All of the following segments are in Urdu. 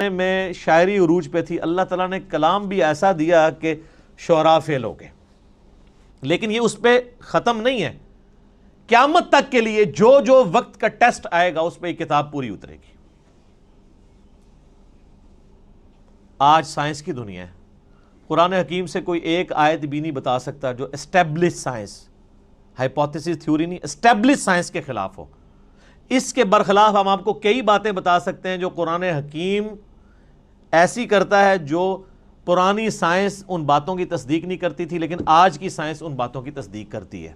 میں شاعری عروج پہ تھی، اللہ تعالیٰ نے کلام بھی ایسا دیا کہ شعراء فیل ہو گئے، لیکن یہ اس پہ ختم نہیں ہے، قیامت تک کے لیے جو جو وقت کا ٹیسٹ آئے گا اس پہ یہ کتاب پوری اترے گی۔ آج سائنس کی دنیا ہے، قرآن حکیم سے کوئی ایک آیت بھی نہیں بتا سکتا جو اسٹیبلش سائنس، ہائپوتھیسس تھیوری نہیں، اسٹیبلش سائنس کے خلاف ہو۔ اس کے برخلاف ہم آپ کو کئی باتیں بتا سکتے ہیں جو قرآن حکیم ایسی کرتا ہے جو پرانی سائنس ان باتوں کی تصدیق نہیں کرتی تھی، لیکن آج کی سائنس ان باتوں کی تصدیق کرتی ہے۔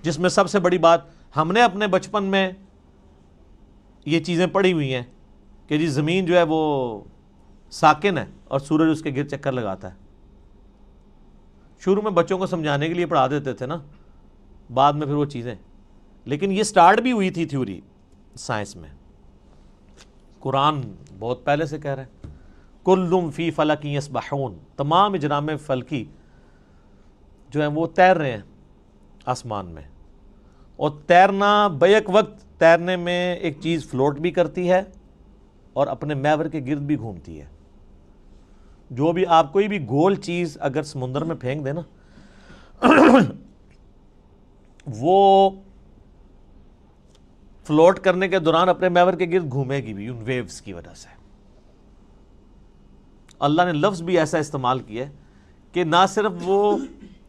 جس میں سب سے بڑی بات، ہم نے اپنے بچپن میں یہ چیزیں پڑھی ہوئی ہیں کہ جی زمین جو ہے وہ ساکن ہے اور سورج اس کے گرد چکر لگاتا ہے۔ شروع میں بچوں کو سمجھانے کے لیے پڑھا دیتے تھے نا، بعد میں پھر وہ چیزیں، لیکن یہ سٹارٹ بھی ہوئی تھی تھیوری سائنس میں۔ قرآن بہت پہلے سے کہہ رہا ہے کلٌ فی فلک یسبحون، تمام اجرام فلکی جو ہیں وہ تیر رہے ہیں آسمان میں، اور تیرنا بیک وقت تیرنے میں ایک چیز فلوٹ بھی کرتی ہے اور اپنے محور کے گرد بھی گھومتی ہے۔ جو بھی آپ کوئی بھی گول چیز اگر سمندر میں پھینک دے نا وہ فلوٹ کرنے کے دوران اپنے محور کے گرد گھومے گی بھی ان ویوز کی وجہ سے۔ اللہ نے لفظ بھی ایسا استعمال کیا ہے کہ نہ صرف وہ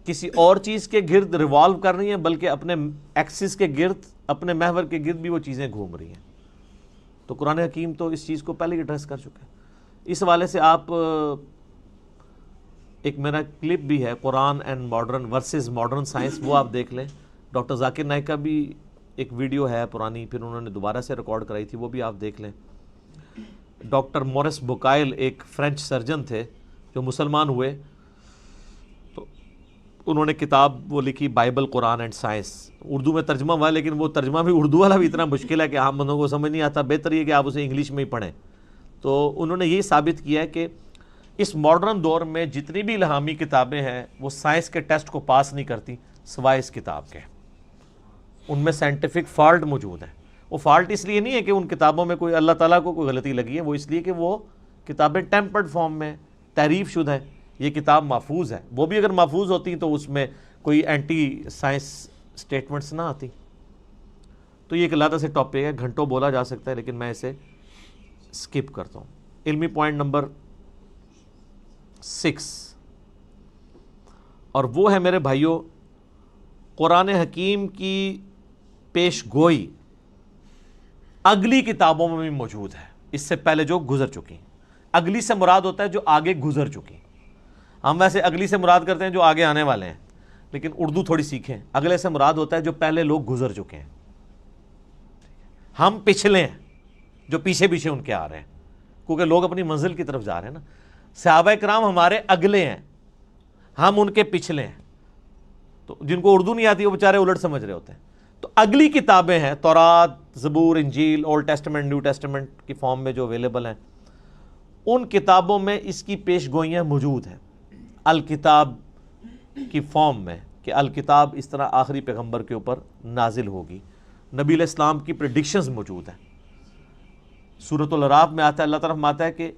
کسی اور چیز کے گرد ریوالو کر رہی ہیں بلکہ اپنے ایکسس کے گرد، اپنے محور کے گرد بھی وہ چیزیں گھوم رہی ہیں۔ تو قرآن حکیم تو اس چیز کو پہلے ہی ایڈریس کر چکا ہے۔ اس حوالے سے آپ ایک میرا کلپ بھی ہے Quran and modern verses modern science, وہ آپ دیکھ لیں۔ ڈاکٹر ذاکر نائک کا بھی ایک ویڈیو ہے پرانی، پھر انہوں نے دوبارہ سے ریکارڈ کرائی تھی، وہ بھی آپ دیکھ لیں۔ ڈاکٹر مورس بوکائل ایک فرینچ سرجن تھے جو مسلمان ہوئے، تو انہوں نے کتاب وہ لکھی Bible Quran and science, Urdu میں ترجمہ ہوا، لیکن وہ ترجمہ بھی اردو والا بھی اتنا مشکل ہے کہ عام بندوں کو سمجھ نہیں آتا، بہتر یہ کہ آپ اسے انگلش میں ہی پڑھیں۔ تو انہوں نے یہ ثابت کیا ہے کہ اس ماڈرن دور میں جتنی بھی الہامی کتابیں ہیں وہ سائنس کے ٹیسٹ کو پاس نہیں کرتی سوائے اس کتاب کے، ان میں سائنٹیفک فالٹ موجود ہیں۔ وہ فالٹ اس لیے نہیں ہے کہ ان کتابوں میں کوئی اللہ تعالیٰ کو کوئی غلطی لگی ہے، وہ اس لیے کہ وہ کتابیں ٹیمپرڈ فارم میں تحریف شدہ ہیں، یہ کتاب محفوظ ہے۔ وہ بھی اگر محفوظ ہوتی تو اس میں کوئی اینٹی سائنس سٹیٹمنٹس نہ آتی۔ تو یہ ایک علیحدہ سے ٹاپک ہے، گھنٹوں بولا جا سکتا ہے، لیکن میں اسے سکپ کرتا ہوں۔ علمی پوائنٹ نمبر 6، اور وہ ہے میرے بھائیوں قرآن حکیم کی پیش گوئی اگلی کتابوں میں بھی موجود ہے، اس سے پہلے جو گزر چکی۔ اگلی سے مراد ہوتا ہے جو آگے گزر چکی۔ ہم ویسے اگلی سے مراد کرتے ہیں جو آگے آنے والے ہیں، لیکن اردو تھوڑی سیکھیں، اگلے سے مراد ہوتا ہے جو پہلے لوگ گزر چکے ہیں۔ ہم پچھلے ہیں جو پیچھے پیچھے ان کے آ رہے ہیں، کیونکہ لوگ اپنی منزل کی طرف جا رہے ہیں نا۔ صحابہ کرام ہمارے اگلے ہیں، ہم ان کے پچھلے ہیں۔ تو جن کو اردو نہیں آتی وہ بیچارے الٹ سمجھ رہے ہوتے ہیں۔ تو اگلی کتابیں ہیں تورات، زبور، انجیل، اولڈ ٹیسٹمنٹ، نیو ٹیسٹمنٹ کی فارم میں جو اویلیبل ہیں، ان کتابوں میں اس کی پیش گوئیاں موجود ہیں الکتاب کی فارم میں، کہ الکتاب اس طرح آخری پیغمبر کے اوپر نازل ہوگی۔ نبی علیہ السلام کی پریڈکشنز موجود ہیں۔ سورۃ الاعراف میں آتا ہے، اللہ تعالیٰ فرماتا ہے کہ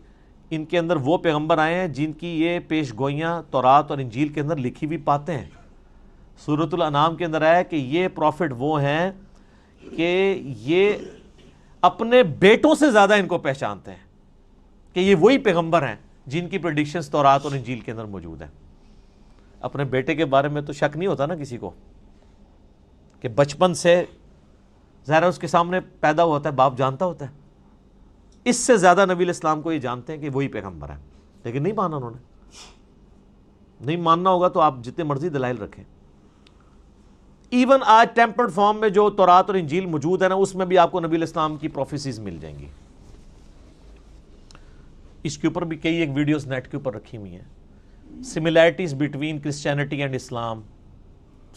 ان کے اندر وہ پیغمبر آئے ہیں جن کی یہ پیش گوئیاں تورات اور انجیل کے اندر لکھی ہوئی پاتے ہیں۔ سورۃ الانعام کے اندر آیا کہ یہ پروفٹ وہ ہیں کہ یہ اپنے بیٹوں سے زیادہ ان کو پہچانتے ہیں، کہ یہ وہی پیغمبر ہیں جن کی پریڈکشنز تورات اور انجیل کے اندر موجود ہیں۔ اپنے بیٹے کے بارے میں تو شک نہیں ہوتا نا کسی کو، کہ بچپن سے ظاہر اس کے سامنے پیدا ہوتا ہے، باپ جانتا ہوتا ہے۔ اس سے زیادہ نبی علیہ السلام کو یہ جانتے ہیں کہ وہی پیغمبر ہیں، لیکن نہیں مانا انہوں نے۔ نہیں ماننا ہوگا تو آپ جتنے مرضی دلائل رکھیں۔ ایون آج ٹیمپرڈ فارم میں جو تورات اور انجیل موجود ہے نا، اس میں بھی آپ کو نبی علیہ السلام کی پروفیسیز مل جائیں گی۔ اس کے اوپر بھی کئی ایک ویڈیوز نیٹ کے اوپر رکھی ہوئی ہیں۔ Similarities between Christianity and Islam,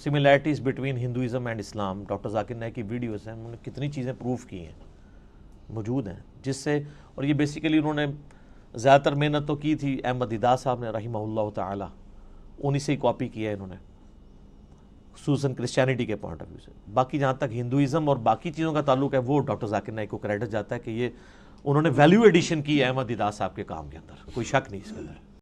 similarities between Hinduism and Islam, doctor Zakir Naik کی ویڈیوز ہیں، انہوں نے کتنی چیزیں پروف کی ہیں، موجود ہیں، جس سے، اور یہ بیسیکلی انہوں نے زیادہ تر محنت تو کی تھی احمد دیدہ صاحب نے رحمہ اللہ تعالی، انہی سے ہی کاپی کیا ہے انہوں نے، خصوصاً کرسچینٹی کے پوائنٹ آف ویو سے۔ باقی جہاں تک ہندوازم اور باقی چیزوں کا تعلق ہے وہ ڈاکٹر ذاکر نائک کو کریڈٹ جاتا ہے کہ یہ انہوں نے ویلیو ایڈیشن کی احمد دیدار صاحب کے کام کے اندر، کوئی شک نہیں اس کے اندر۔